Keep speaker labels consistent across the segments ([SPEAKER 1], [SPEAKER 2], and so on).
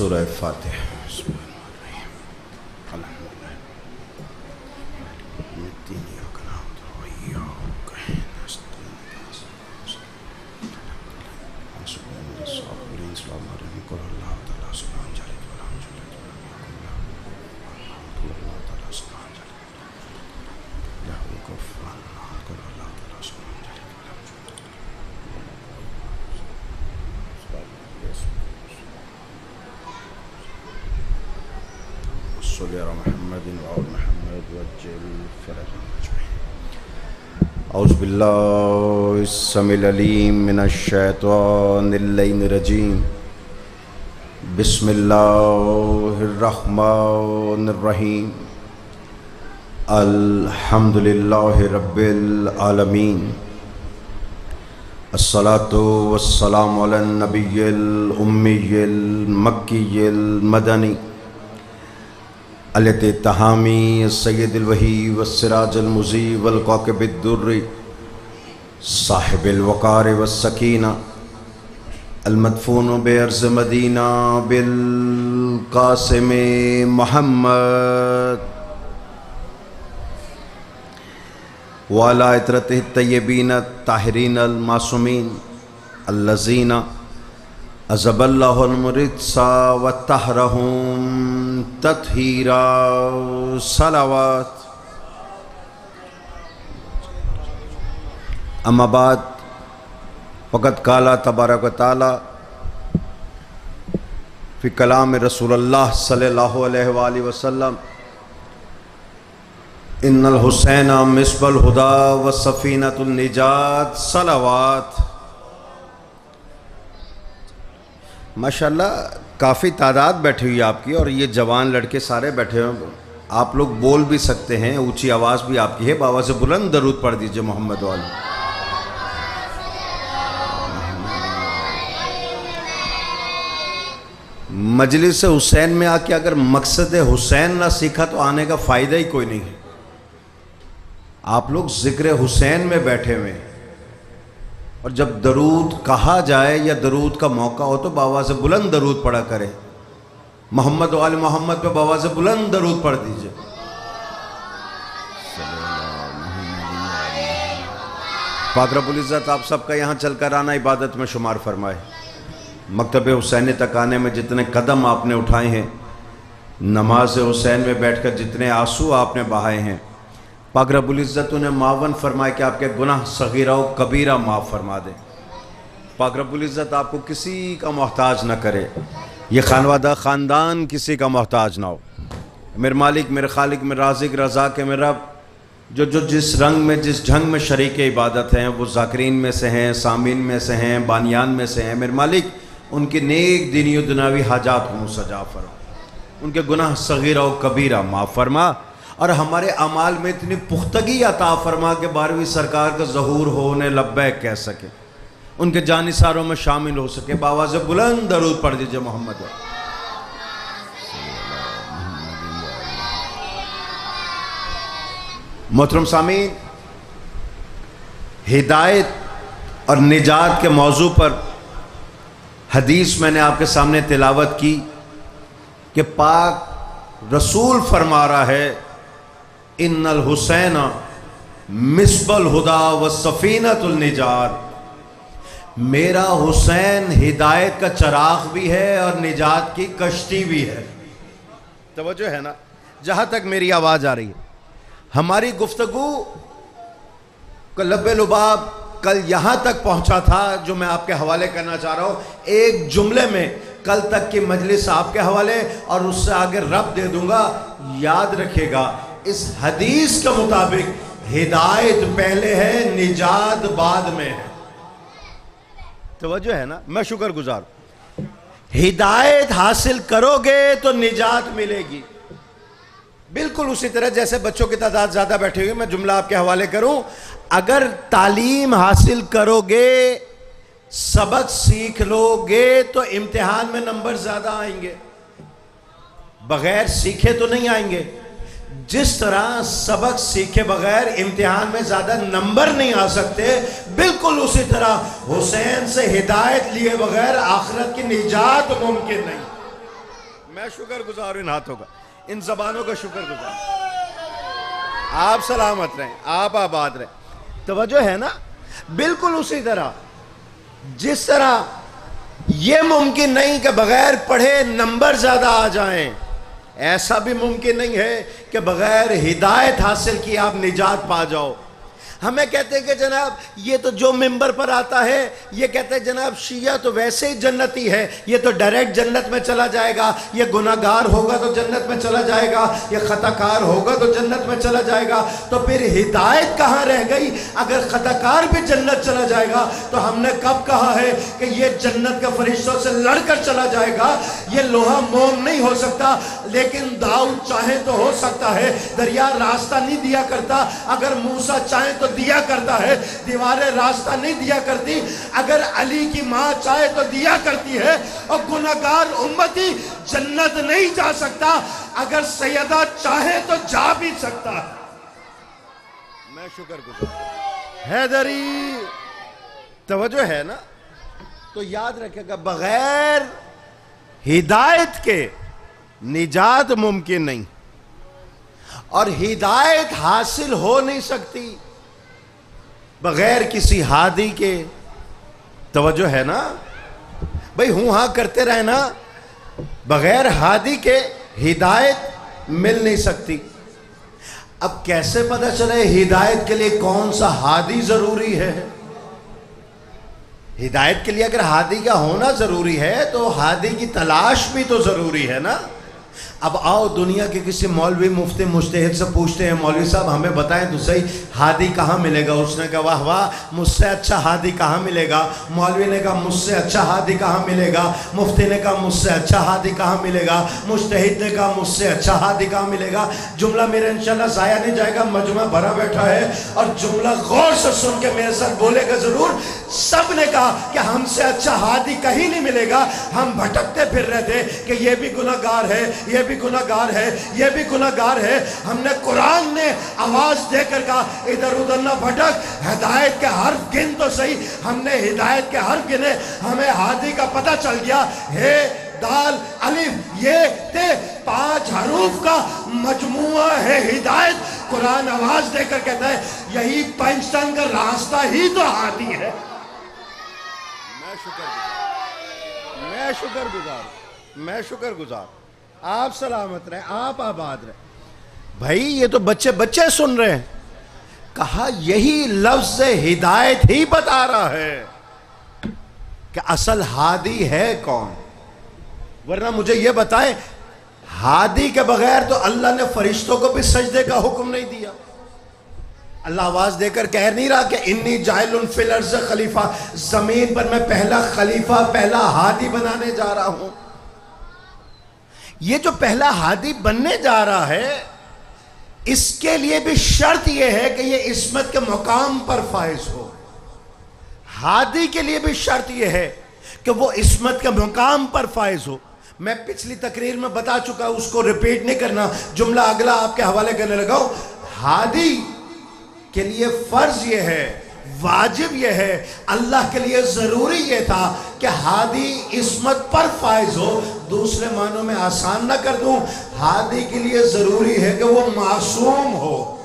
[SPEAKER 1] सूरह फातिहा। औज़ु बिल्लाहि समील अलीम मिनश शैतानिर रजीम। बिस्मिल्लाहिर रहमानिर रहीम। अल्हम्दुलिल्लाहि रब्बिल आलमीन। अस्सलातु वस्सलामु अलन नबिय्यिल उम्मिय्यिल मक्किय्यिल मदनी अलत तहामी सैयदुल वही वस्सिराजुल मुज़ी वल कौकबिद दुर्री साहिबिल वक़ार वस्सकीना अल मदफून बेअर्ज़ मदीना बिल क़ासिम मुहम्मद व अला इतरतिहि तय्यबीन ताहिरीन अल मासूमीन अल्लज़ीना अज़बल्लाहुल मुरिद्सा व तहरहुम तत्हीरा। सलावत। अम्मा बाद फ़क़द क़ाला तबारक व तआला फ़ी कलाम रसूलुल्लाह सल्लल्लाहु अलैहि वसल्लम इन्नल हुसैन मिस्बल हुदा व सफ़ीनतुन निजात। सलावत। माशाल्लाह काफ़ी तादाद बैठी हुई आपकी और ये जवान लड़के सारे बैठे हुए। आप लोग बोल भी सकते हैं, ऊंची आवाज़ भी आपकी है। बाबा से बुलंद दरूद पढ़ दीजिए मोहम्मद वाले। मजलिस हुसैन में आके अगर मकसद हुसैन ना सीखा तो आने का फ़ायदा ही कोई नहीं है। आप लोग ज़िक्र हुसैन में बैठे हुए हैं और जब दरूद कहा जाए या दरूद का मौका हो तो बाबा से बुलंद दरूद पढ़ा करें। मोहम्मद वाले मोहम्मद पे बाबा से बुलंद दरूद पढ़ दीजिए। पाक रब्बुल इज़्ज़त आप सबका यहाँ चलकर आना इबादत में शुमार फरमाए। मकतब हुसैन तक आने में जितने कदम आपने उठाए हैं, नमाज हुसैन में बैठकर जितने आंसू आपने बहाए हैं, पाक रब्बुल इज़्ज़त उन्हें मावन फरमाए कि आपके गुनाह सगीरा व कबीरा माफ़ फरमा दे। पाक रब्बुल इज़्ज़त आपको किसी का मोहताज न करे, ये खानवादा ख़ानदान किसी का मोहताज ना हो। मेरे मालिक, मेरे खालिक, मेरे राज़िक, रज़ा के मेरे रब, जो जो जिस रंग में जिस ढंग में शरीक इबादत हैं, वो ज़ाकिरीन में से हैं, सामीन में से हैं, बानियान में से हैं। मेरे मालिक उनकी नेक दीनी व दुनियावी हाजात को सजा फरमा, उनके गुनाह सगीरा व कबीरा माफ़ फरमा और हमारे अमाल में इतनी पुख्तगी अता फरमा के 12वीं सरकार का ज़हूर हो, उन्हें लब्बैक कह सके, उनके जानिसारों में शामिल हो सके। बाबा से बुलंद दरूद पढ़ दीजिए मोहम्मद। मोहतरम सामीन, हिदायत और निजात के मौजू पर हदीस मैंने आपके सामने तिलावत की कि पाक रसूल फरमा रहा है, इन्नल हुसैन मिस्बल हुदा व सफ़ीनतुल निजात। मेरा हुसैन हिदायत का चराग भी है और निजात की कश्ती भी है। तवज्जो है ना? जहां तक मेरी आवाज आ रही है, हमारी गुफ्तगू का लब्बे लुबाब कल यहां तक पहुंचा था जो मैं आपके हवाले करना चाह रहा हूं। एक जुमले में कल तक की मजलिस आपके हवाले और उससे आगे रब दे दूंगा। याद रखिएगा, इस हदीस के मुताबिक हिदायत पहले है, निजात बाद में है। तवज्जो है ना? मैं शुक्रगुजार। हिदायत हासिल करोगे तो निजात मिलेगी। बिल्कुल उसी तरह जैसे बच्चों की तादाद ज्यादा बैठी हुई, मैं जुमला आपके हवाले करूं, अगर तालीम हासिल करोगे, सबक सीख लोगे तो इम्तिहान में नंबर ज्यादा आएंगे। बगैर सीखे तो नहीं आएंगे। जिस तरह सबक सीखे बगैर इम्तिहान में ज्यादा नंबर नहीं आ सकते, बिल्कुल उसी तरह हुसैन से हिदायत लिए बगैर आखिरत की निजात मुमकिन नहीं। मैं शुक्रगुजार हूं इन हाथों का, इन जबानों का शुक्रगुजार। आप सलामत रहें, आप आबाद रहें। तवज्जो है ना? बिल्कुल उसी तरह जिस तरह यह मुमकिन नहीं कि बगैर पढ़े नंबर ज्यादा आ जाएं, ऐसा भी मुमकिन नहीं है कि बगैर हिदायत हासिल की आप निजात पा जाओ। हमें कहते हैं कि जनाब ये तो जो मिंबर पर आता है ये कहते हैं जनाब शिया तो वैसे ही जन्नती है, ये तो डायरेक्ट जन्नत में चला जाएगा, ये गुनाहगार होगा तो जन्नत में चला जाएगा, ये खताकार होगा तो जन्नत में चला जाएगा। तो फिर हिदायत कहाँ रह गई? अगर खताकार भी जन्नत चला जाएगा तो हमने कब कहा है कि ये जन्नत के फरिश्तों से लड़कर चला जाएगा? ये लोहा मोम नहीं हो सकता, लेकिन दाऊद चाहे तो हो सकता है। दरिया रास्ता नहीं दिया करता, अगर मूसा चाहे तो दिया करता है। दीवारें रास्ता नहीं दिया करती, अगर अली की मां चाहे तो दिया करती है। और गुनाहगार उम्मती जन्नत नहीं जा सकता, अगर सैयदा चाहे तो जा भी सकता है। मैं शुक्रगुजार। हैदरी तवज्जो है ना? तो याद रखेगा बगैर हिदायत के निजात मुमकिन नहीं, और हिदायत हासिल हो नहीं सकती बगैर किसी हादी के। तवज्जो है ना भाई? हूं हां करते रहे ना, बगैर हादी के हिदायत मिल नहीं सकती। अब कैसे पता चले हिदायत के लिए कौन सा हादी जरूरी है? हिदायत के लिए अगर हादी का होना जरूरी है तो हादी की तलाश भी तो जरूरी है ना। अब आओ दुनिया के किसी मौलवी मुफ्ती मुज्तहिद से पूछते हैं, मौलवी साहब हमें बताएं तो सही हादी कहाँ मिलेगा? उसने कहा वाह वाह, मुझसे अच्छा हादी कहाँ मिलेगा? मौलवी ने कहा मुझसे अच्छा हादी कहाँ मिलेगा? मुफ्ती ने कहा मुझसे अच्छा हादी कहाँ मिलेगा? मुज्तहिद ने कहा मुझसे अच्छा हादी कहाँ मिलेगा? जुमला मेरा इंशाल्लाह ज़ाया नहीं जाएगा, मजमा भरा बैठा है और जुमला गौर से सुन के मेरे साथ बोलेगा जरूर। सब ने कहा कि हमसे अच्छा हादी कहीं नहीं मिलेगा। हम भटकते फिर रहे थे कि ये भी गुनाहगार है, ये भी गुनाहगार है, ये भी गुनाहगार है। हमने कुरान ने आवाज देकर कहा इधर उधर ना भटक, हिदायत के हर्फ गिन तो सही। हमने हिदायत के हर्फ गिने, हमें हादी का पता चल गया। हे दाल अलिफ ये ते 5 हरूफ का मजमुआ है हिदायत। कुरान आवाज देकर कहता है यही पंचतन का रास्ता ही तो हादी है। मैं शुक्रगुजार, मैं शुक्रगुजार। आप सलामत रहे, आप आबाद रहे। भाई ये तो बच्चे बच्चे सुन रहे हैं। कहा यही लफ्ज हिदायत ही बता रहा है कि असल हादी है कौन। वरना मुझे यह बताएं, हादी के बगैर तो अल्लाह ने फरिश्तों को भी सजदे का हुक्म नहीं दिया। अल्लाह आवाज देकर कह नहीं रहा कि इन्नी जाइलुन फिल अर्ज़ खलीफा, जमीन पर मैं पहला खलीफा, पहला हादी बनाने जा रहा हूं। ये जो पहला हादी बनने जा रहा है इसके लिए भी शर्त यह है कि यह इस्मत के मुकाम पर फाइज हो। हादी के लिए भी शर्त यह है कि वो इस्मत के मुकाम पर फाइज हो। मैं पिछली तकरीर में बता चुका, उसको रिपीट नहीं करना, जुमला अगला आपके हवाले करने लगा हूं। हादी के लिए फर्ज यह है, वाजिब यह है, अल्लाह के लिए जरूरी यह था कि हादी इस्मत पर फाइज हो। दूसरे मानों में आसान ना कर दूं, हादी के लिए जरूरी है कि वो मासूम हो।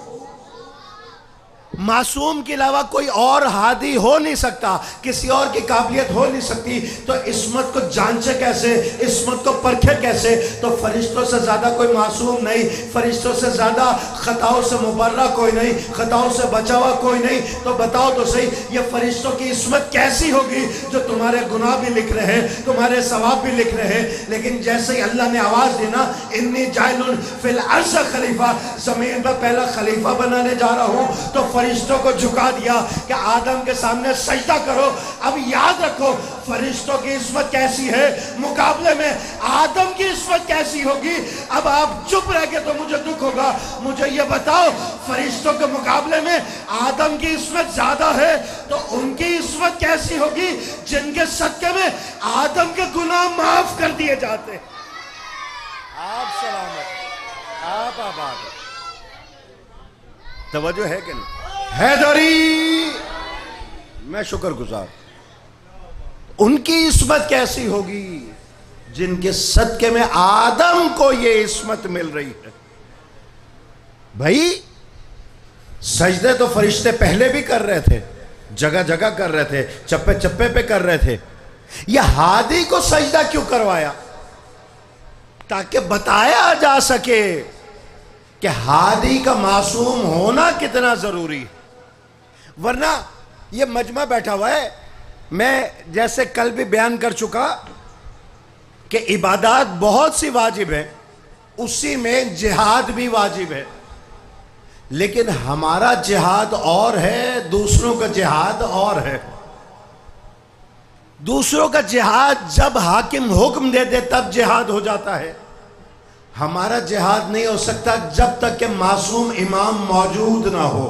[SPEAKER 1] मासूम के अलावा कोई और हादी हो नहीं सकता, किसी और की काबिलियत हो नहीं सकती। तो इस्मत को जांचे कैसे, इस्मत को परखे कैसे? तो फरिश्तों से ज्यादा कोई मासूम नहीं, फरिश्तों से ज्यादा खताओं से मुबर्रा कोई नहीं, खताओं से बचा हुआ कोई नहीं। तो बताओ तो सही, ये फरिश्तों की इस्मत कैसी होगी जो तुम्हारे गुनाह भी लिख रहे हैं, तुम्हारे सवाब भी लिख रहे हैं। लेकिन जैसे ही अल्लाह ने आवाज दी ना इन्नी जाइलुन फिल अर्ज़ खलीफा, जमीन पर पहला खलीफा बनाने जा रहा हूं, तो फरिश्तों को झुका दिया कि आदम के सामने सजदा करो। अब याद रखो फरिश्तों की इस्मत कैसी है, मुकाबले में आदम की इस्मत कैसी होगी। अब आप चुप रह गए तो मुझे दुख होगा। मुझे ये बताओ फरिश्तों के मुकाबले में आदम की इस्मत ज्यादा है तो उनकी इस्मत कैसी होगी जिनके सदके में आदम के गुनाह माफ कर दिए जाते। आप सलामत, आप आबाद। तवज्जो है कि नहीं? हैदरी मैं शुक्रगुजार। उनकी इस्मत कैसी होगी जिनके सदके में आदम को ये इस्मत मिल रही है। भाई सजदे तो फरिश्ते पहले भी कर रहे थे, जगह जगह कर रहे थे, चप्पे चप्पे पे कर रहे थे। ये हादी को सजदा क्यों करवाया? ताकि बताया जा सके कि हादी का मासूम होना कितना जरूरी है। वरना ये मजमा बैठा हुआ है, मैं जैसे कल भी बयान कर चुका कि इबादत बहुत सी वाजिब है, उसी में जिहाद भी वाजिब है, लेकिन हमारा जिहाद और है, दूसरों का जिहाद और है। दूसरों का जिहाद जब हाकिम हुक्म दे दे तब जिहाद हो जाता है। हमारा जिहाद नहीं हो सकता जब तक कि मासूम इमाम मौजूद ना हो।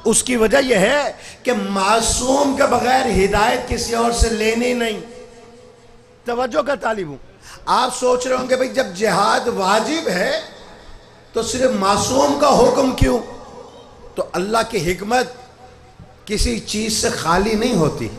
[SPEAKER 1] उसकी वजह यह है कि मासूम के बगैर हिदायत किसी और से लेनी नहीं। तवज्जो का तालिब हूं। आप सोच रहे होंगे भाई जब जिहाद वाजिब है तो सिर्फ मासूम का हुक्म क्यों? तो अल्लाह की हिकमत किसी चीज से खाली नहीं होती,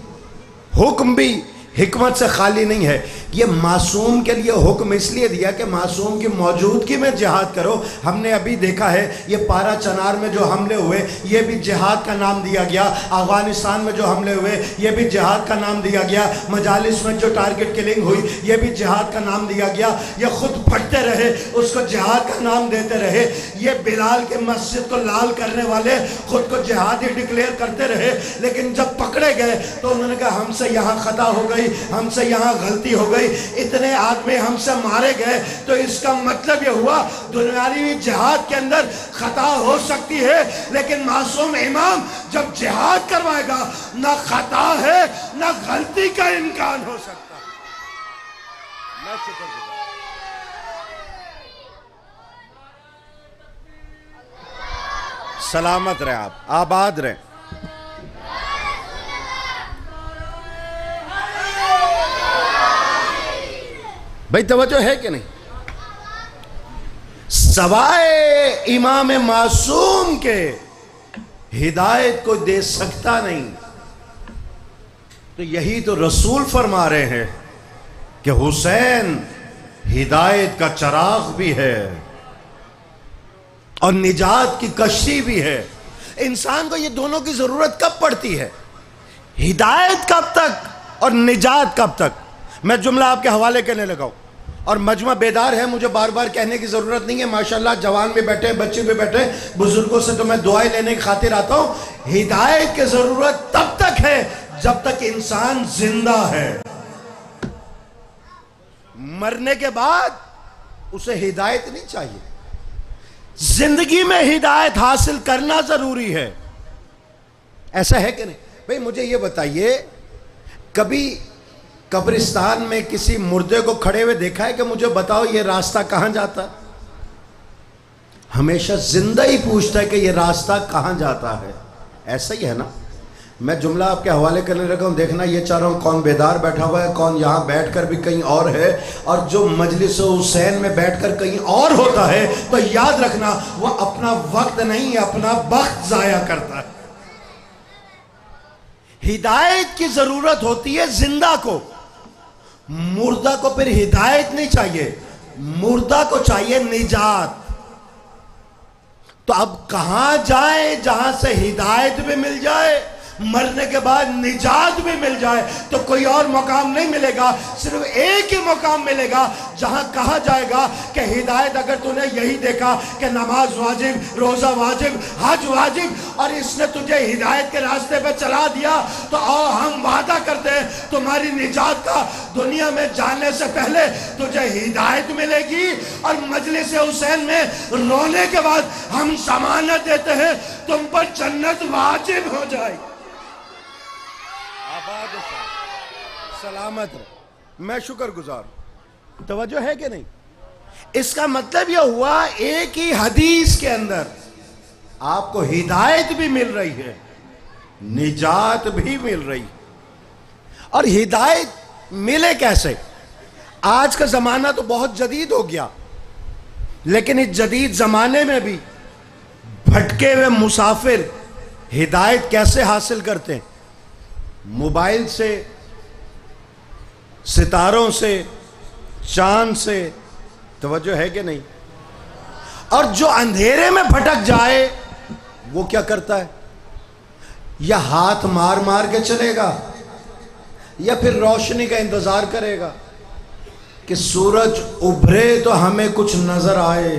[SPEAKER 1] हुक्म भी हिकमत से खाली नहीं है। ये मासूम के लिए हुक्म इसलिए दिया कि मासूम की मौजूदगी में जिहाद करो। हमने अभी देखा है ये पारा चनार में जो हमले हुए ये भी जिहाद का नाम दिया गया, अफगानिस्तान में जो हमले हुए ये भी जिहाद का नाम दिया गया, मजालिस में जो टारगेट किलिंग हुई ये भी जिहाद का नाम दिया गया। ये खुद पढ़ते रहे उसको जिहाद का नाम देते रहे। ये बिलाल के मस्जिद को लाल करने वाले खुद को जिहादी डिक्लेयर करते रहे, लेकिन जब पकड़े गए तो उन्होंने कहा हमसे यहाँ खता हो गई, हमसे यहाँ गलती हो गई, इतने आदमी हमसे मारे गए। तो इसका मतलब यह हुआ दुनियावी जिहाद के अंदर खता हो सकती है, लेकिन मासूम इमाम जब जिहाद करवाएगा ना खता है ना गलती का इम्कान हो सकता। मैं शुक्र सलामत रहे, आप आबाद रहे। भाई तवज्जो है कि नहीं? सवाए इमाम मासूम के हिदायत को दे सकता नहीं। तो यही तो रसूल फरमा रहे हैं कि हुसैन हिदायत का चराग भी है और निजात की कश्ती भी है। इंसान को ये दोनों की जरूरत कब पड़ती है? हिदायत कब तक और निजात कब तक? मैं जुमला आपके हवाले करने लगा हूं और मजमा बेदार है, मुझे बार बार कहने की जरूरत नहीं है। माशाल्लाह जवान भी बैठे, बच्चे भी बैठे, बुजुर्गों से तो मैं दुआएं लेने की खातिर आता हूं। हिदायत की जरूरत तब तक है जब तक इंसान जिंदा है। मरने के बाद उसे हिदायत नहीं चाहिए, जिंदगी में हिदायत हासिल करना जरूरी है। ऐसा है कि नहीं? भाई मुझे ये बताइए, कभी कब्रिस्तान में किसी मुर्दे को खड़े हुए देखा है कि मुझे बताओ ये रास्ता कहां जाता? हमेशा जिंदा ही पूछता है कि ये रास्ता कहां जाता है। ऐसा ही है ना? मैं जुमला आपके हवाले करने लगा हूं, देखना ये चाह रहा हूं कौन बेदार बैठा हुआ है, कौन यहां बैठकर भी कहीं और है, और जो मजलिस हुसैन में बैठकर कहीं और होता है तो याद रखना वो अपना वक्त नहीं अपना वक्त जाया करता है। हिदायत की जरूरत होती है जिंदा को, मुर्दा को फिर हिदायत नहीं चाहिए, मुर्दा को चाहिए निजात। तो अब कहां जाए जहां से हिदायत भी मिल जाए, मरने के बाद निजात भी मिल जाए? तो कोई और मकाम नहीं मिलेगा, सिर्फ एक ही मकाम मिलेगा जहां कहा जाएगा कि हिदायत अगर तूने यही देखा कि नमाज वाजिब, रोजा वाजिब, हज वाजिब, और इसने तुझे हिदायत के रास्ते पे चला दिया, तो आओ हम वादा करते हैं तुम्हारी निजात का, दुनिया में जाने से पहले तुझे हिदायत मिलेगी, और मजलिस हुसैन में रोने के बाद हम जमानत देते हैं तुम पर जन्नत वाजिब हो जाएगी। सलामत रहे, मैं शुक्रगुजार। तवज्जो है कि नहीं? इसका मतलब यह हुआ एक ही हदीस के अंदर आपको हिदायत भी मिल रही है, निजात भी मिल रही है। और हिदायत मिले कैसे? आज का जमाना तो बहुत जदीद हो गया, लेकिन इस जदीद जमाने में भी भटके हुए मुसाफिर हिदायत कैसे हासिल करते हैं? मोबाइल से, सितारों से, चांद से, तवज्जो है कि नहीं? और जो अंधेरे में भटक जाए वो क्या करता है? या हाथ मार मार के चलेगा या फिर रोशनी का इंतजार करेगा कि सूरज उभरे तो हमें कुछ नजर आए।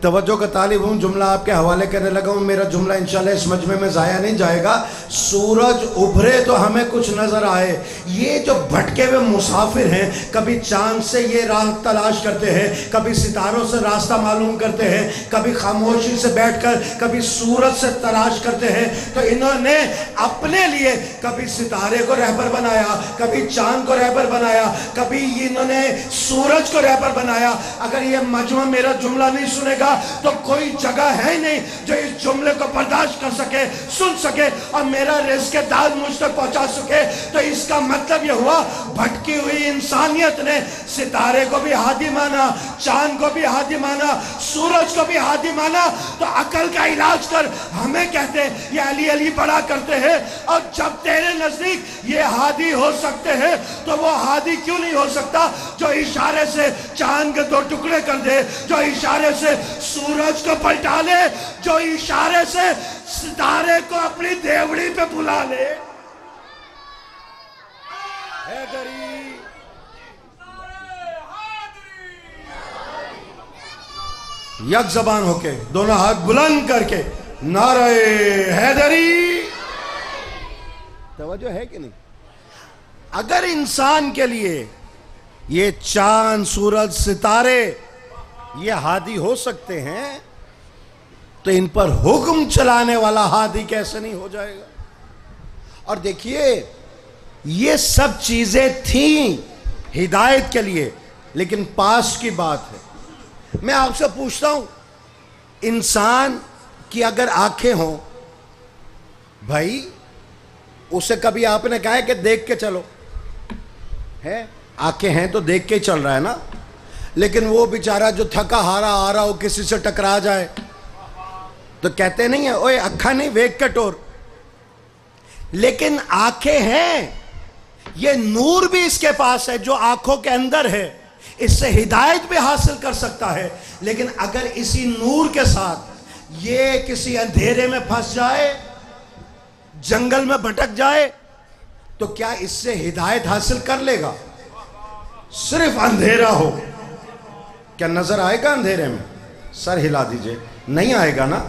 [SPEAKER 1] तवज्जो का तालिब हूँ, जुमला आपके हवाले करने लगा हूँ। मेरा जुमला इंशाल्लाह इस मजमे में ज़ाया नहीं जाएगा। सूरज उभरे तो हमें कुछ नज़र आए। ये जो भटके हुए मुसाफिर हैं, कभी चांद से ये राह तलाश करते हैं, कभी सितारों से रास्ता मालूम करते हैं, कभी खामोशी से बैठकर कभी सूरज से तलाश करते हैं। तो इन्होंने अपने लिए कभी सितारे को रहबर बनाया, कभी चांद को रहबर बनाया, कभी इन्होंने सूरज को रहबर बनाया। अगर ये मजमा मेरा जुमला नहीं सुनेगा तो कोई जगह है नहीं जो इस जुमले को बर्दाश्त कर सके, सुन सके और मेरा रिज़्क़ के दाल मुझ तक पहुंचा सके। तो इसका मतलब यह हुआ, भटकी हुई इंसानियत ने सितारे को भी हादी माना, चांद को भी हादी माना, सूरज को भी हादी माना। तो अकल का इलाज कर, हमें कहते ये अली अली बड़ा करते हैं। और जब तेरे नजदीक ये हादी हो सकते हैं तो वो हादी क्यों नहीं हो सकता जो इशारे से चांद के 2 टुकड़े कर दे, जो इशारे से सूरज को पलटा ले, जो इशारे से सितारे को अपनी देवड़ी पे बुला ले। हैदरी, यक जबान होके दोनों हाथ बुलंद करके नारे हैदरी। तवज्जो है कि नहीं? अगर इंसान के लिए ये चांद, सूरज, सितारे ये हादी हो सकते हैं तो इन पर हुक्म चलाने वाला हादी कैसे नहीं हो जाएगा? और देखिए, ये सब चीजें थीं हिदायत के लिए, लेकिन पास की बात है। मैं आपसे पूछता हूं, इंसान की अगर आंखें हों, भाई उसे कभी आपने कहा है कि देख के चलो? है, आंखें हैं तो देख के ही चल रहा है ना। लेकिन वो बेचारा जो थका हारा आ रहा हो, किसी से टकरा जाए तो कहते नहीं है, ओए अखा नहीं वेख के टोर। लेकिन आंखें हैं, ये नूर भी इसके पास है जो आंखों के अंदर है, इससे हिदायत भी हासिल कर सकता है। लेकिन अगर इसी नूर के साथ ये किसी अंधेरे में फंस जाए, जंगल में भटक जाए, तो क्या इससे हिदायत हासिल कर लेगा? सिर्फ अंधेरा हो, क्या नजर आएगा अंधेरे में? सर हिला दीजिए, नहीं आएगा ना।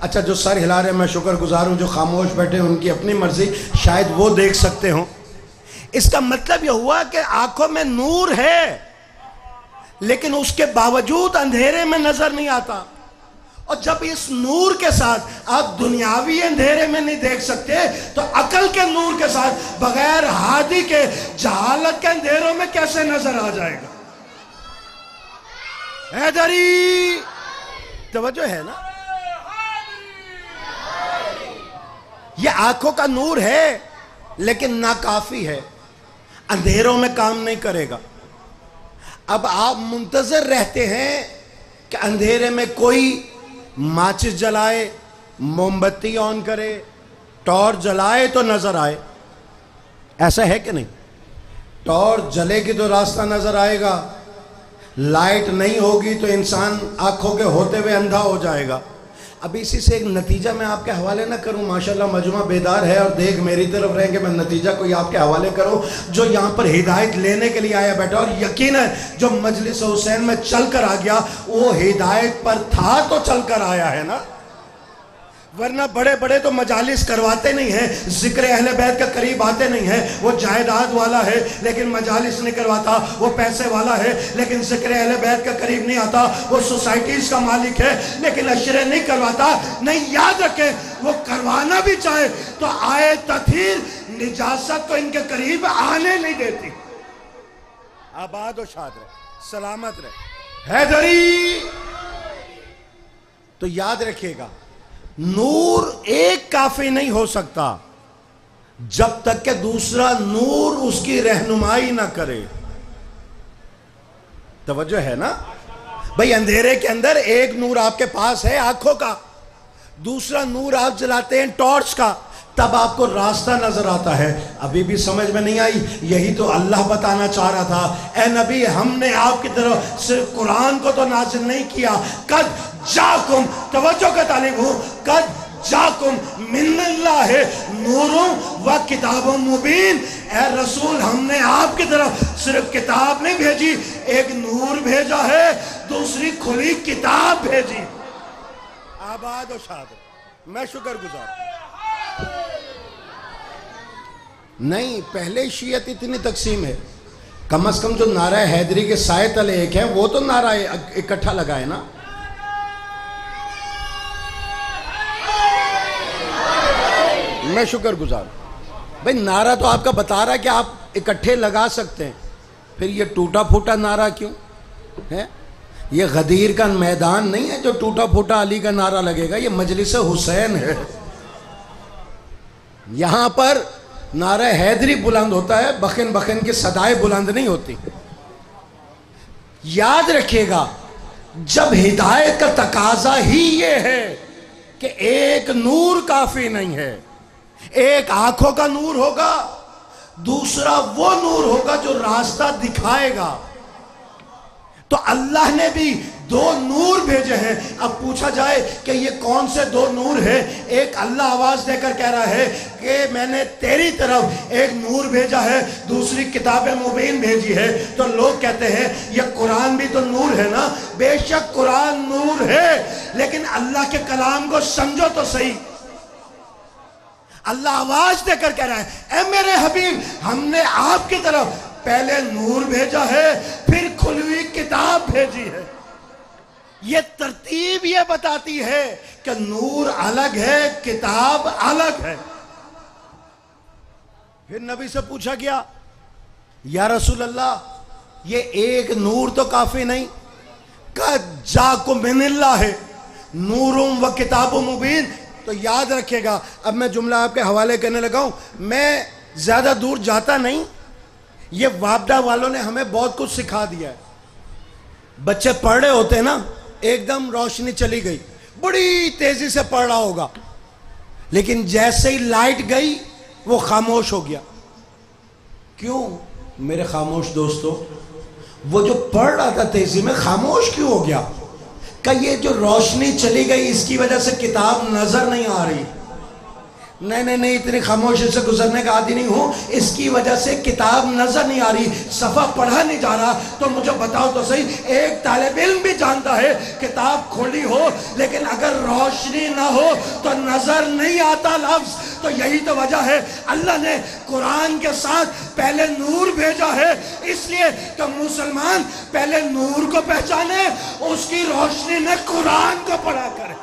[SPEAKER 1] अच्छा, जो सर हिला रहे, मैं शुक्रगुजार हूं। जो खामोश बैठे उनकी अपनी मर्जी, शायद वो देख सकते हो। इसका मतलब यह हुआ कि आंखों में नूर है, लेकिन उसके बावजूद अंधेरे में नजर नहीं आता। और जब इस नूर के साथ आप दुनियावी अंधेरे में नहीं देख सकते, तो अकल के नूर के साथ बगैर हादी के जहालत के अंधेरों में कैसे नजर आ जाएगा? हैदरी, तवज्जो है ना? ये आंखों का नूर है, लेकिन नाकाफी है, अंधेरों में काम नहीं करेगा। अब आप मुंतजर रहते हैं कि अंधेरे में कोई माचिस जलाए, मोमबत्ती ऑन करे, टॉर्च जलाए तो नजर आए। ऐसा है कि नहीं? टॉर्च जलेगी तो रास्ता नजर आएगा, लाइट नहीं होगी तो इंसान आंखों के होते हुए अंधा हो जाएगा। अब इसी से एक नतीजा मैं आपके हवाले ना करूं, माशाल्लाह मजमा बेदार है और देख मेरी तरफ रहे कि मैं नतीजा कोई आपके हवाले करूं, जो यहाँ पर हिदायत लेने के लिए आया बैठा। और यकीन है जो मजलिस हुसैन में चल कर आ गया वो हिदायत पर था तो चल कर आया है ना, वरना बड़े बड़े तो मजालिस करवाते नहीं हैं, जिक्र अहले बैत के करीब आते नहीं हैं। वो जायदाद वाला है लेकिन मजालिस नहीं करवाता, वो पैसे वाला है लेकिन जिक्र अहले बैत के करीब नहीं आता, वो सोसाइटीज का मालिक है लेकिन अशरे नहीं करवाता। नहीं, याद रखें, वो करवाना भी चाहे तो आए तथीर निजासत को इनके करीब आने नहीं देती। आबाद और शाद रहे, सलामत रहे हैदरी। तो याद रखिएगा, नूर एक काफी नहीं हो सकता जब तक कि दूसरा नूर उसकी रहनुमाई ना करे। तवज्जो है ना भाई? अंधेरे के अंदर एक नूर आपके पास है आंखों का, दूसरा नूर आप जलाते हैं टॉर्च का,
[SPEAKER 2] तब आपको रास्ता नजर आता है। अभी भी समझ में नहीं आई? यही तो अल्लाह बताना चाह रहा था, ए नबी हमने आपकी तरफ सिर्फ कुरान को तो नाज़िल नहीं किया, कद जाकुम, तवज्जो का तालिब हूँ, कद जाकुम मिनल्लाह नूरुम व किताबुम मुबीन। ए रसूल हमने आपकी तरफ सिर्फ किताब नहीं भेजी, एक नूर भेजा है, दूसरी खुली किताब भेजी। आबाद और शाद, मैं शुक्रगुजार। नहीं, पहले शियत इतनी तकसीम है, कम से कम जो नारा हैदरी के साए तले एक है वो तो नारा इकट्ठा लगाए ना। मैं शुक्रगुजार। भाई नारा तो आपका बता रहा है कि आप इकट्ठे लगा सकते हैं, फिर ये टूटा फूटा नारा क्यों है? ये गदीर का मैदान नहीं है जो टूटा फूटा अली का नारा लगेगा, ये मजलिस हुसैन है। यहां पर नारा हैदरी बुलंद होता है, बखन बखन की सदाएं बुलंद नहीं होती। याद रखिएगा, जब हिदायत का तकाजा ही ये है कि एक नूर काफी नहीं है, एक आंखों का नूर होगा, दूसरा वो नूर होगा जो रास्ता दिखाएगा। तो अल्लाह ने भी दो नूर भेजे हैं। अब पूछा जाए कि ये कौन से दो नूर है? एक अल्लाह आवाज देकर कह रहा है कि मैंने तेरी तरफ एक नूर भेजा है, दूसरी किताब मुबीन भेजी है। तो लोग कहते हैं ये कुरान भी तो नूर है ना। बेशक कुरान नूर है, लेकिन अल्लाह के कलाम को समझो तो सही। अल्लाह आवाज देकर कह रहा है, ए मेरे हबीब हमने आपकी तरफ पहले नूर भेजा है, फिर खुली हुई किताब भेजी है। ये तरतीब ये बताती है कि नूर अलग है, किताब अलग है। फिर नबी से पूछा गया, या रसूल अल्लाह ये एक नूर तो काफी नहीं, कद जाकुम मिनल्लाह है नूरुम व किताबुम मुबीन। तो याद रखिएगा, अब मैं जुमला आपके हवाले करने लगा हूं, मैं ज्यादा दूर जाता नहीं। ये वापडा वालों ने हमें बहुत कुछ सिखा दिया है। बच्चे पढ़ रहे होते हैं ना, एकदम रोशनी चली गई, बड़ी तेजी से पढ़ रहा होगा, लेकिन जैसे ही लाइट गई वो खामोश हो गया। क्यों मेरे खामोश दोस्तों? वो जो पढ़ रहा था तेजी में खामोश क्यों हो गया? क्या ये जो रोशनी चली गई इसकी वजह से किताब नजर नहीं आ रही? नहीं नहीं नहीं, इतनी खामोशी से गुजरने का आदि नहीं हूं, इसकी वजह से किताब नजर नहीं आ रही, सफा पढ़ा नहीं जा रहा। तो मुझे बताओ तो सही, एक तालिब इल्म भी जानता है किताब खोली हो, लेकिन अगर रोशनी ना हो तो नजर नहीं आता लफ्ज। तो यही तो वजह है अल्लाह ने कुरान के साथ पहले नूर भेजा है, इसलिए कि मुसलमान पहले नूर को पहचाने, उसकी रोशनी में कुरान को पढ़ा करे।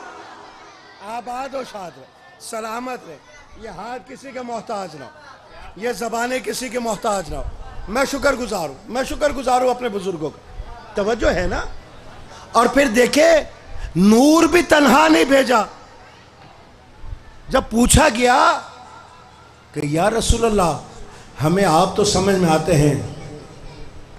[SPEAKER 2] आबाद और शाद रहे, सलामत रहे, ये हाथ किसी के मोहताज ना हो, ये जबानें किसी के मोहताज ना हो। मैं शुक्रगुजार हूं, मैं शुक्रगुजार हूं अपने बुजुर्गों का। तवज्जो है ना? और फिर देखे नूर भी तन्हा नहीं भेजा। जब पूछा गया कि या रसूल अल्लाह हमें आप तो समझ में आते हैं,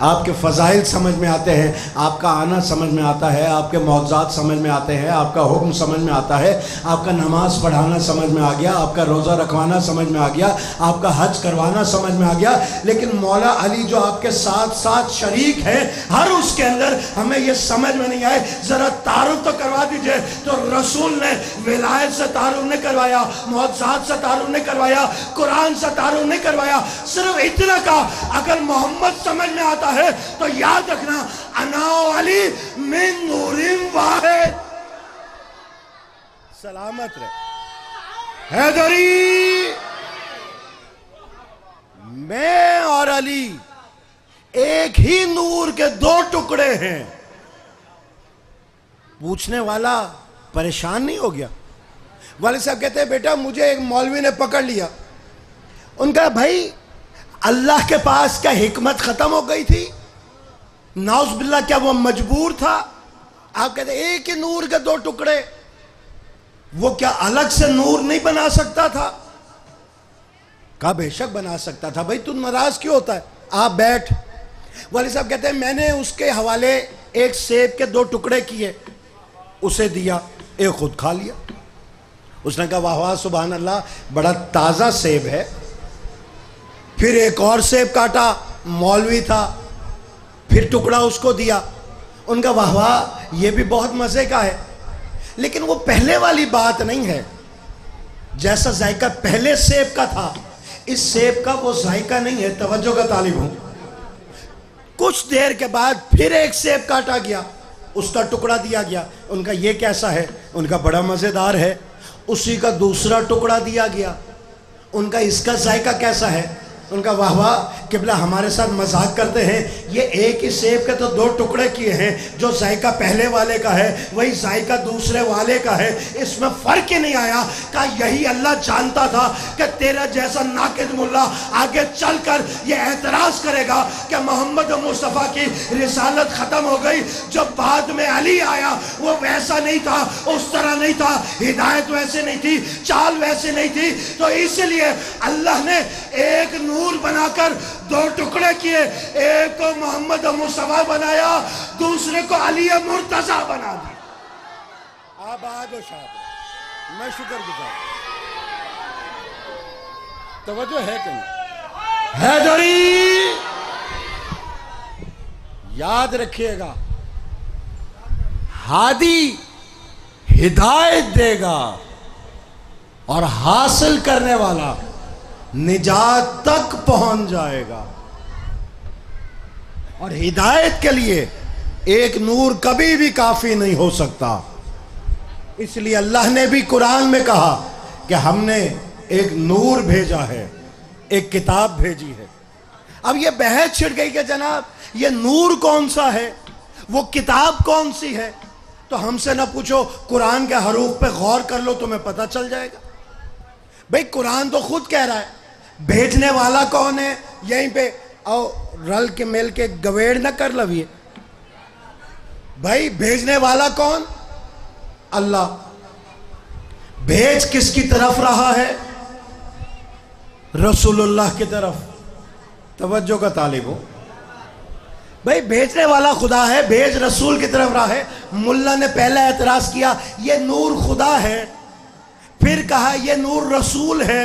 [SPEAKER 2] आपके फ़ज़ाइल समझ में आते हैं, आपका आना समझ में आता है, आपके मौज़ात समझ में आते हैं, आपका हुक्म समझ में आता है, आपका नमाज पढ़ाना समझ में आ गया, आपका रोज़ा रखवाना समझ में आ गया, आपका हज करवाना समझ में आ गया, लेकिन मौला अली जो आपके साथ साथ शरीक हैं, हर उसके अंदर हमें ये समझ में नहीं आए, ज़रा तारुफ तो करवा दीजिए। तो रसूल ने विलायत से तारुफ नहीं करवाया, मौज़ात से तारुफ नहीं करवाया, कुरान से तारुफ नहीं करवाया, सिर्फ इतना कहा अगर मोहम्मद समझ में आता है तो याद रखना, अना अली मिन नूरिन वाहिद। सलामत रहे हैदरी, मैं और अली एक ही नूर के दो टुकड़े हैं। पूछने वाला परेशान नहीं हो गया। वाले साहब कहते हैं बेटा मुझे एक मौलवी ने पकड़ लिया, उनका भाई अल्लाह के पास क्या हिकमत खत्म हो गई थी? नाउज़ बिल्लाह, क्या वो मजबूर था? आप कहते एक ही नूर के दो टुकड़े, वो क्या अलग से नूर नहीं बना सकता था? कहा बेशक बना सकता था। भाई तू नाराज क्यों होता है? आप बैठ। वाली साहब कहते हैं मैंने उसके हवाले एक सेब के दो टुकड़े किए, उसे दिया, एक खुद खा लिया। उसने कहा वाह वाह सुभान अल्लाह, बड़ा ताज़ा सेब है। फिर एक और सेब काटा, मौलवी था, फिर टुकड़ा उसको दिया। उनका वाह वाह ये भी बहुत मज़े का है, लेकिन वो पहले वाली बात नहीं है। जैसा जायका पहले सेब का था, इस सेब का वो जायका नहीं है। तवज्जो का तालिब हूं। कुछ देर के बाद फिर एक सेब काटा गया, उसका टुकड़ा दिया गया। उनका ये कैसा है? उनका बड़ा मज़ेदार है। उसी का दूसरा टुकड़ा दिया गया। उनका इसका जायका कैसा है? उनका वाह वाह किबला हमारे साथ मजाक करते हैं, ये एक ही सेब के तो दो टुकड़े किए हैं। जो जायका पहले वाले का है वही जायका दूसरे वाले का है, इसमें फ़र्क ही नहीं आया। कहा यही अल्लाह जानता था कि तेरा जैसा नाकिद मुल्ला आगे चलकर ये एतराज़ करेगा कि मोहम्मद मुस्तफ़ा की रिसालत ख़त्म हो गई। जब बाद में अली आया वो वैसा नहीं था, उस तरह नहीं था, हिदायत वैसे नहीं थी, चाल वैसे नहीं थी। तो इसलिए अल्लाह ने एक नूर बनाकर दो टुकड़े किए, एक को मोहम्मद मुस्तफा बनाया, दूसरे को अली मुर्तजा बना दिया। आबाद और शाबाद। मैं शुक्रगुजार। तवज्जो है कि नहीं? हैदरी याद रखिएगा, हादी हिदायत देगा और हासिल करने वाला निजात तक पहुंच जाएगा। और हिदायत के लिए एक नूर कभी भी काफी नहीं हो सकता। इसलिए अल्लाह ने भी कुरान में कहा कि हमने एक नूर भेजा है, एक किताब भेजी है। अब ये बहस छिड़ गई कि जनाब ये नूर कौन सा है, वो किताब कौन सी है। तो हमसे ना पूछो, कुरान के हरूफ पे गौर कर लो, तुम्हें पता चल जाएगा। भाई कुरान तो खुद कह रहा है, भेजने वाला कौन है? यहीं पे आओ रल के मिल के गवेड़ न कर लविए। भाई भेजने वाला कौन? अल्लाह। भेज किसकी तरफ रहा है? रसूलुल्लाह की तरफ। तवज्जो का तालिब हो। भाई भेजने वाला खुदा है, भेज रसूल की तरफ रहा है। मुल्ला ने पहला एतराज किया ये नूर खुदा है, फिर कहा ये नूर रसूल है,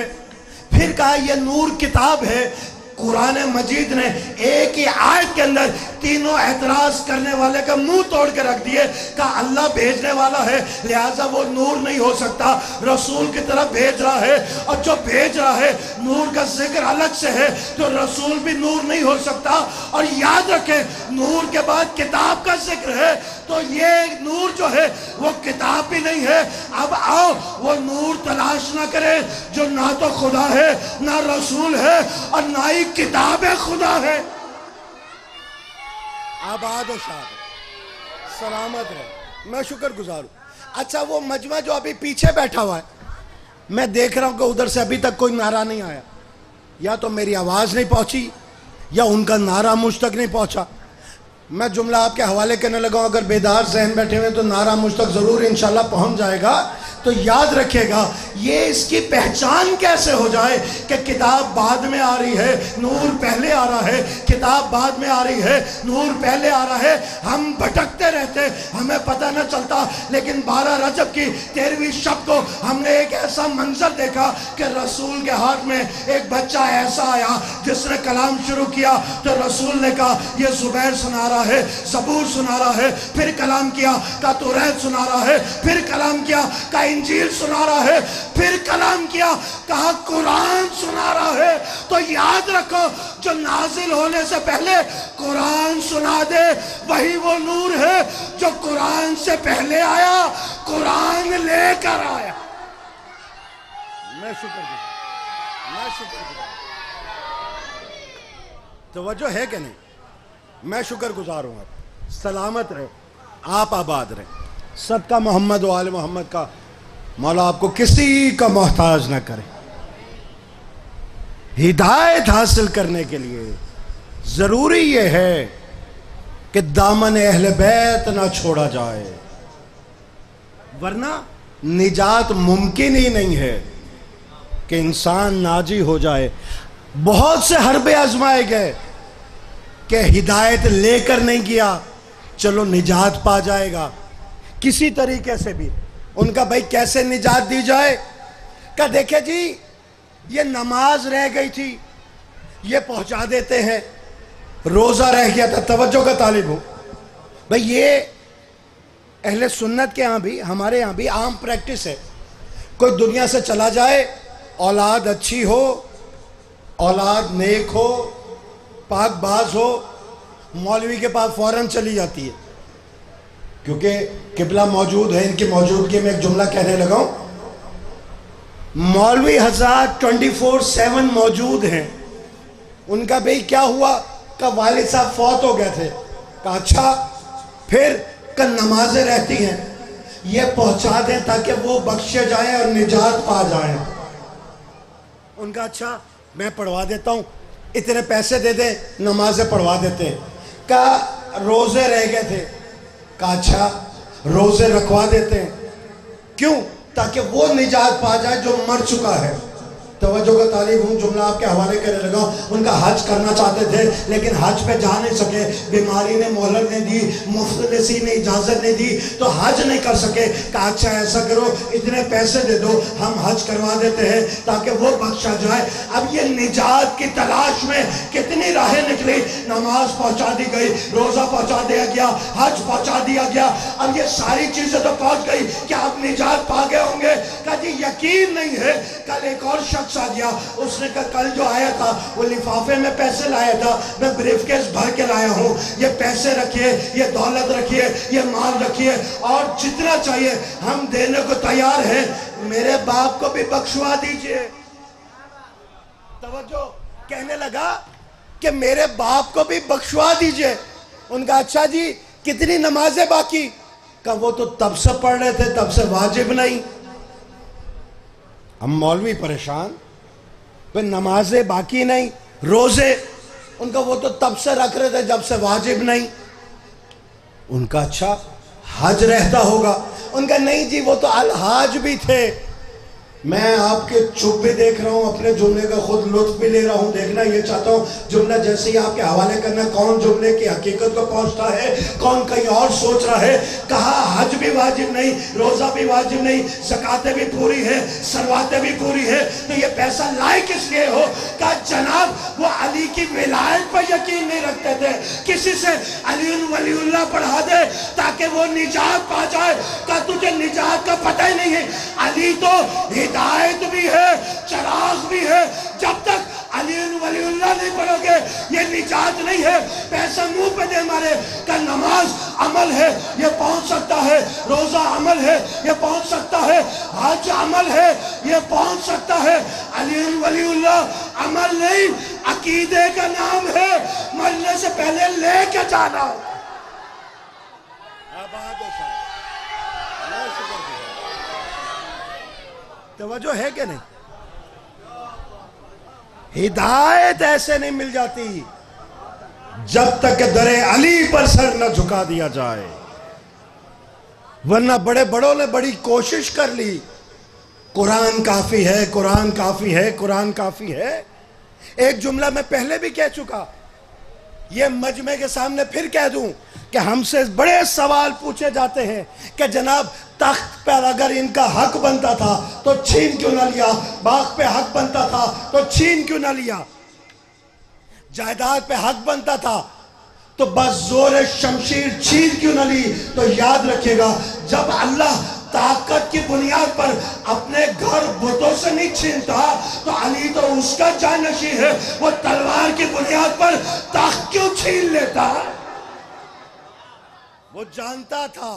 [SPEAKER 2] फिर कहा यह नूर किताब है। कुरान मजीद ने एक ही आयत के अंदर तीनों एतराज करने वाले का मुंह तोड़ के रख दिए। कहा अल्लाह भेजने वाला है, लिहाजा वो नूर नहीं हो सकता, रसूल की तरफ भेज रहा है। और जो भेज रहा है नूर का जिक्र अलग से है, तो रसूल भी नूर नहीं हो सकता। और याद रखें नूर के बाद किताब का जिक्र है, तो ये नूर जो है वो किताब भी नहीं है। अब आओ वो नूर तलाश ना करें जो ना तो खुदा है, ना रसूल है, और ना ही किताब है खुदा है। आबाद और शाद सलामत रहे। मैं शुक्रगुजार हूं। अच्छा वो मजमा जो अभी पीछे बैठा हुआ है, मैं देख रहा हूं कि उधर से अभी तक कोई नारा नहीं आया। या तो मेरी आवाज नहीं पहुंची या उनका नारा मुझ तक नहीं पहुंचा। मैं जुमला आपके हवाले करने लगा हूं, अगर बेदार जहन बैठे हुए तो नारा मुझ तक जरूर इंशाल्लाह पहुंच जाएगा। तो याद रखिएगा ये इसकी पहचान कैसे हो जाए कि किताब बाद में आ रही है, नूर पहले आ रहा है, किताब बाद में आ रही है, नूर पहले आ रहा है। हम भटकते रहते, हमें पता न चलता। लेकिन 12 रजब की 13वीं शब को हमने एक ऐसा मंजर देखा कि रसूल के हाथ में एक बच्चा ऐसा आया जिसने कलाम शुरू किया, तो रसूल ने कहा यह जुबैर सुना रहा है, ज़बूर सुना रहा है। फिर कलाम किया, कहा तौरात सुना रहा है। फिर कलाम किया, कहा इंजील सुना रहा है। फिर कलाम किया, कहा कुरान सुना रहा है। तो याद रखो जो नाजिल होने से पहले कुरान सुना दे वही वो नूर है जो कुरान से पहले आया, कुरान लेकर आया। मैं शुक्रगुजार, मैं शुक्रगुजार। तवज्जो है कि नहीं? मैं शुक्रगुजार हूं। आप सलामत रहे, आप आबाद रहे। सदका मोहम्मद व आले मोहम्मद का मौला आपको किसी का मोहताज ना करे। हिदायत हासिल करने के लिए जरूरी यह है कि दामन अहले बैत ना छोड़ा जाए, वरना निजात मुमकिन ही नहीं है कि इंसान नाजी हो जाए। बहुत से हरबे आजमाए गए कि हिदायत लेकर नहीं किया, चलो निजात पा जाएगा किसी तरीके से भी। उनका भाई कैसे निजात दी जाए? का देखे जी, ये नमाज रह गई थी, ये पहुंचा देते हैं। रोजा रह गया था, तवज्जो का तालिब हूं भाई। ये अहले सुन्नत के यहाँ भी, हमारे यहाँ भी आम प्रैक्टिस है। कोई दुनिया से चला जाए, औलाद अच्छी हो, औलाद नेक हो, पाकबाज हो, मौलवी के पास फौरन चली जाती है, क्योंकि किबला मौजूद है। इनकी मौजूदगी में एक जुमला कहने लगा हूं। मौलवी हज़रात 24/7 मौजूद हैं। उनका भाई क्या हुआ? का वालिद साहब फौत हो गए थे। कहा अच्छा, फिर का नमाजें रहती हैं, ये पहुंचा दें ताकि वो बख्शे जाएं और निजात पा जाएं। उनका अच्छा, मैं पढ़वा देता हूं, इतने पैसे दे दे, नमाजें पढ़वा देते हैं। का रोजे रह गए थे। का अच्छा, रोजे रखवा देते हैं। क्यों? ताकि वो निजात पा जाए जो मर चुका है। तवज्जो का तालिब हूँ, जुमला आपके हवाले करने लगा। उनका हज करना चाहते थे, लेकिन हज पे जा नहीं सके। बीमारी ने मोहलत नहीं दी, मुफ्तलिसी ने इजाज़त नहीं दी, तो हज नहीं कर सके। कहा अच्छा ऐसा करो, इतने पैसे दे दो, हम हज करवा देते हैं ताकि वो बख्शा जाए। अब ये निजात की तलाश में कितनी राहें निकली। नमाज पहुंचा दी गई, रोजा पहुंचा दिया गया, हज पहुंचा दिया गया। अब ये सारी चीजें तो पहुंच गई, क्या आप निजात पा गए होंगे? कहा जी यकीन नहीं है। कल एक और शख्स आ गया, उसने कहा कल जो आया था वो लिफाफे में पैसे लाया था, मैं ब्रीफकेस भर के लाया हूं, ये पैसे रखिए, ये दौलत रखिए, ये माल रखिए, और जितना चाहिए हम देने को तैयार हैं। मेरे बाप को भी बख्शवा दीजिए। तवज्जो, कहने लगा कि मेरे बाप को भी बख्शवा दीजिए। उनका अच्छा जी, कितनी नमाजें बाकी? का वो तो तब से पढ़ रहे थे, तब से वाजिब नहीं। हम मौलवी परेशान, फिर नमाजें बाकी नहीं, रोजे उनका वो तो तब से रख रहे थे जब से वाजिब नहीं। उनका अच्छा, हज रहता होगा? उनका नहीं जी, वो तो अलहाज भी थे। मैं आपके चुप भी देख रहा हूं, अपने जुमले का खुद लुत्फ भी ले रहा हूं। देखना ये चाहता हूं, जुमला जैसे ही आपके हवाले करना, कौन जुमले की हकीकत को पहुंचता है, कौन कहीं और सोच रहा है। कहा हज भी वाजिब नहीं, रोजा भी वाजिब नहीं, ज़कातें भी पूरी है, सरवातें भी पूरी है, तो ये पैसा लाए किस लिए हो? कहा जनाब, वो अली की विलायत पर यकीन नहीं रखते थे, किसी से अली वलीउल्लाह पढ़ा दे ताकि वो निजात पा जाए। कहा तुझे निजात का पता ही नहीं है। अली तो हिदायत भी है, चराग भी है। जब तक अली वलीउल्लाह नहीं पढ़ोगे ये निजात नहीं है। पैसा मुंह पे दे मारे। का नमाज अमल है, ये पहुंच सकता है। रोजा अमल है, ये पहुंच सकता है। हज अमल है, ये पहुंच सकता है। अली वलीउल्लाह अमल नहीं, अकीदे का नाम है। मरने से पहले लेके जाना। तवज्जो है कि नहीं? हिदायत ऐसे नहीं मिल जाती जब तक दरे अली पर सर न झुका दिया जाए। वरना बड़े बड़ों ने बड़ी कोशिश कर ली, कुरान काफी है, कुरान काफी है, कुरान काफी है। एक जुमला मैं पहले भी कह चुका, ये मजमे के सामने फिर कह दूं कि हमसे बड़े सवाल पूछे जाते हैं कि जनाब तख्त पर अगर इनका हक बनता था तो छीन क्यों ना लिया? बाग पे हक बनता था तो छीन क्यों ना लिया? जायदाद पे हक बनता था तो बस जोर शमशीर छीन क्यों ना ली? तो याद रखिएगा, जब अल्लाह ताकत की बुनियाद पर अपने घर बुतों से नहीं छीनता तो अली तो उसका जानशी है। वो तलवार की बुनियाद पर तख्त क्यों छीन लेता? वो जानता था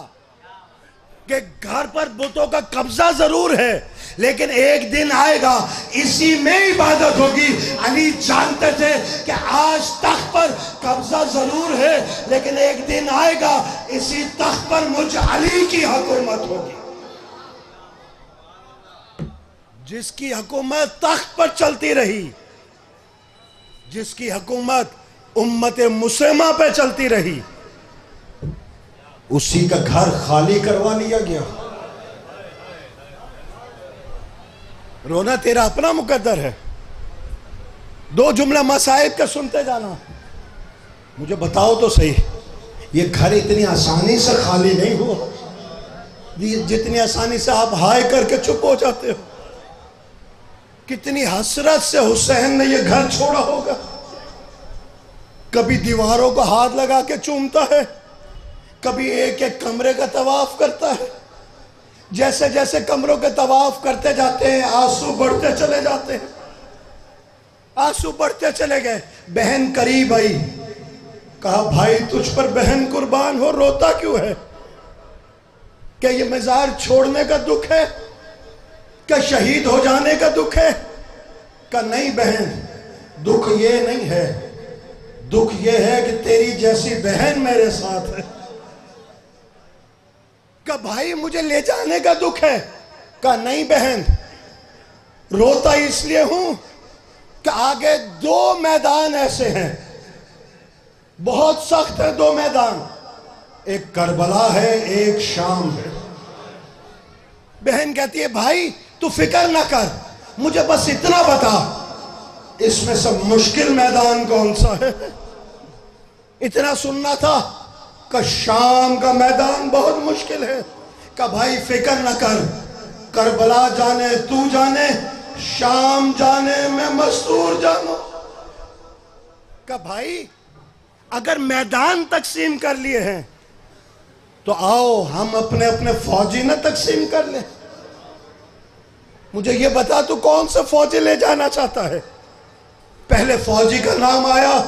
[SPEAKER 2] कि घर पर बुतों का कब्जा जरूर है, लेकिन एक दिन आएगा इसी में इबादत होगी। अली जानते थे कि आज तख्त पर कब्जा जरूर है, लेकिन एक दिन आएगा इसी तख्त पर मुझ अली की हुकूमत होगी, जिसकी हुकूमत तख्त पर चलती रही, जिसकी हुकूमत उम्मत मुस्लिमा पे चलती रही, उसी का घर खाली करवा लिया गया। रोना तेरा अपना मुकद्दर है। दो जुमला मसाइब का सुनते जाना। मुझे बताओ तो सही, ये घर इतनी आसानी से खाली नहीं हुआ। जितनी आसानी से आप हाय करके चुप हो जाते हो। कितनी हसरत से हुसैन ने ये घर छोड़ा होगा। कभी दीवारों को हाथ लगा के चूमता है, कभी एक एक कमरे का तवाफ करता है। जैसे जैसे कमरों के तवाफ करते जाते हैं आंसू बढ़ते चले जाते हैं, आंसू बढ़ते चले गए। बहन करीब आई, कहा भाई तुझ पर बहन कुर्बान हो, रोता क्यों है? क्या ये मजार छोड़ने का दुख है? क्या शहीद हो जाने का दुख है? क्या नहीं बहन, दुख ये नहीं है, दुख ये है कि तेरी जैसी बहन मेरे साथ है। क्या भाई मुझे ले जाने का दुख है? क्या नहीं बहन, रोता इसलिए हूं कि आगे दो मैदान ऐसे हैं, बहुत सख्त है दो मैदान, एक करबला है एक शाम है। बहन कहती है भाई तू फिक्र ना कर, मुझे बस इतना बता इसमें सब मुश्किल मैदान कौन सा है। इतना सुनना था कि शाम का मैदान बहुत मुश्किल है। का भाई फिक्र ना कर, करबला जाने तू जाने, शाम जाने मैं मस्तूर जानू। का भाई अगर मैदान तकसीम कर लिए हैं तो आओ हम अपने अपने फौजी न तकसीम कर ले। मुझे ये बता तू कौन सा फौजी ले जाना चाहता है? पहले फौजी का नाम आया,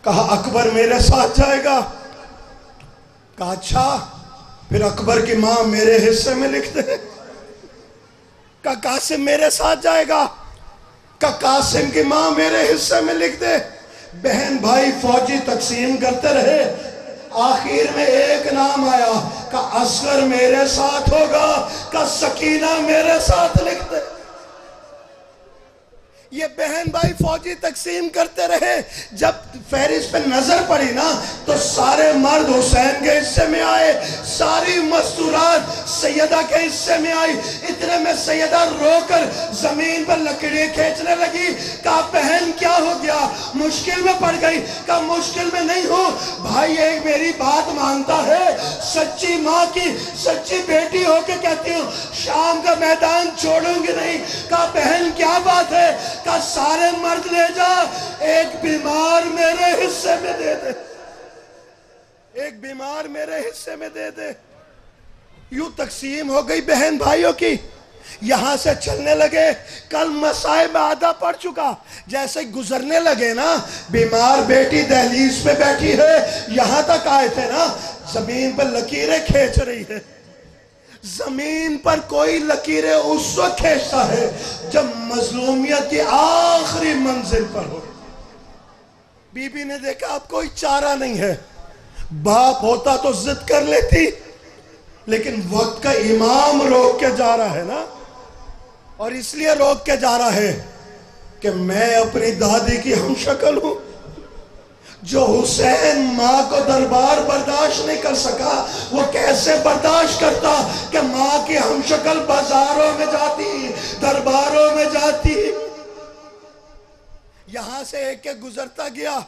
[SPEAKER 2] कहा अकबर मेरे साथ जाएगा। कहा अच्छा, फिर अकबर की मां मेरे हिस्से में लिख दे। कहा कासिम मेरे साथ जाएगा। कहा कासिम की मां मेरे हिस्से में लिख दे। बहन भाई फौजी तकसीम करते रहे, आखिर में एक नाम आया का असगर मेरे साथ होगा, का सकीना मेरे साथ लिख दे। ये बहन भाई फौजी तकसीम करते रहे। जब फहरिस्त पे नजर पड़ी ना तो सारे मर्द हुसैन के हिस्से में आए, सारी मस्तूरात सैयदा के हिस्से में आई। इतने में सैयदा रोकर जमीन पर लकड़ी खींचने लगी। कहा बहन क्या हो गया, मुश्किल में पड़ गई? कहा मुश्किल में नहीं हो भाई, एक मेरी बात मानता है, सच्ची माँ की सच्ची बेटी होके कहती हूँ शाम का मैदान छोड़ूंगी नहीं। कहा बहन क्या बात है? का सारे मर्द ले जा, एक बीमार मेरे हिस्से में दे दे, एक बीमार मेरे हिस्से में दे दे। यूं तकसीम हो गई बहन भाइयों की। यहां से चलने लगे, कल मसाइब आधा पड़ चुका। जैसे गुजरने लगे ना, बीमार बेटी दहलीज पे बैठी है, यहां तक आए थे ना, जमीन पर लकीरें खींच रही है। जमीन पर कोई लकीरें उस वक्त खींचता है जब मजलूमियत की आखिरी मंजिल पर हो। बीबी ने देखा अब कोई चारा नहीं है। बाप होता तो जिद कर लेती, लेकिन वक्त का इमाम रोक के जा रहा है ना, और इसलिए रोक के जा रहा है कि मैं अपनी दादी की हमशक्ल हूं। जो हुसैन माँ को दरबार बर्दाश्त नहीं कर सका, वो कैसे बर्दाश्त करता कि माँ की हमशक्ल बाजारों में जाती, दरबारों में जाती। यहां से एक एक गुजरता गया,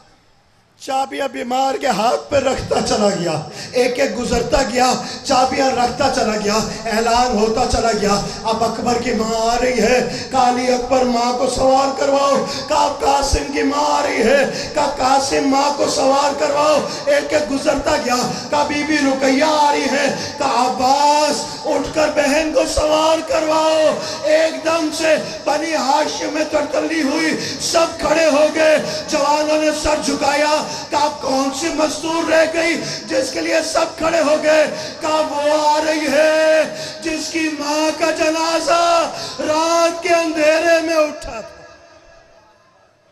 [SPEAKER 2] चाबियां बीमार के हाथ पे रखता चला गया। एक एक गुजरता गया, चाबियां रखता चला गया। ऐलान होता चला गया, अब अकबर की माँ आ रही है। काली अकबर माँ को सवार करवाओ। का कासिम की माँ आ रही है, का कासिम माँ को सवार करवाओ। एक एक गुजरता गया, का बीबी रुकैया आ रही है, का अब्बास उठकर बहन को सवार करवाओ। एकदम से बनी हाशिम में तड़तली हुई, सब खड़े हो गए। जवानों ने सर झुकाया। कब कौन सी मस्तूर रह गई जिसके लिए सब खड़े हो गए? कब वो आ रही है जिसकी मां का जनाजा रात के अंधेरे में उठा था,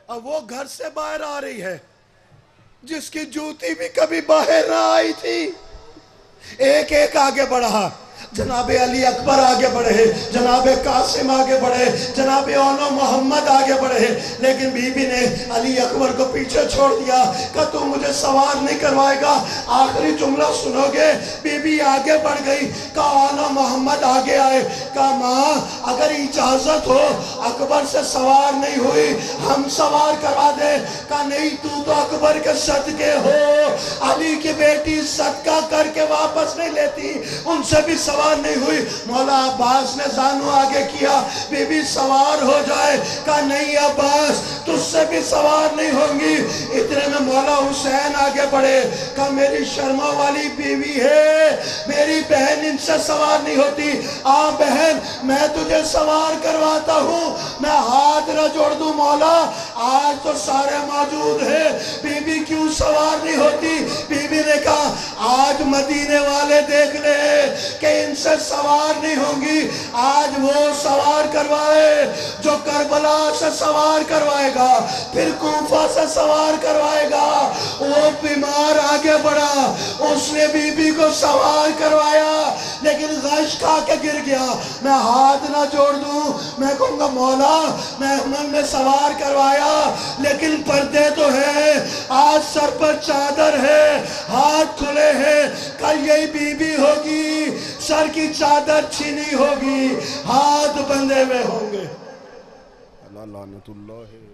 [SPEAKER 2] अब वो घर से बाहर आ रही है, जिसकी जूती भी कभी बाहर ना आई थी। एक एक आगे बढ़ा, जनाब अली अकबर आगे बढ़े, जनाब कासिम आगे बढ़े, जनाब ओनो मोहम्मद आगे बढ़े, लेकिन बीबी ने अली अकबर को पीछे छोड़ दिया। कहा तू मुझे सवार नहीं करवाएगा, आखिरी जुमला सुनोगे। बीबी आगे बढ़ गई। कहा ओनो मोहम्मद आगे आए। कहा माँ अगर इजाजत हो, अकबर से सवार नहीं हुई, हम सवार करवा दे। कहा नहीं, तू तो अकबर के सदके हो, अली की बेटी सदका करके वापस नहीं लेती, उनसे भी सवार नहीं हुई। मौला अब्बास ने जानू आगे किया, बीबी सवार हो जाए। कहा नहीं अब्बास, तुझसे भी सवार नहीं होंगी। इतने में मौला हुसैन आगे बढ़े। कहा मेरी शर्मा वाली बीवी है, मेरी बहन इनसे सवार नहीं होती। आ बहन, मैं तुझे सवार करवाता हूँ। मैं हाथ न जोड़ दूं मौला, आज तो सारे मौजूद है, बीबी क्यों सवार नहीं होती? बीबी ने कहा आज मदीने वाले देख ले कि इनसे सवार नहीं होंगी, आज वो सवार करवाए जो करबला से सवार करवाएगा, फिर कूफा से सवार करवाएगा। वो बीमार आगे बढ़ा, उसने बीबी को सवार करवाया, लेकिन गश खा के गिर गया। मैं हाथ ना जोड़ दूं, मैं कहूँगा मौला मेहमान ने सवार करवाया, लेकिन पर्दे तो है, आज सर पर चादर है, हाथ खुले हैं, कल यही बीबी होगी, सर की चादर छीनी होगी, हाथ बंधे हुए होंगे। अल्लाह लानतुल्लाह है।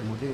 [SPEAKER 2] मुझे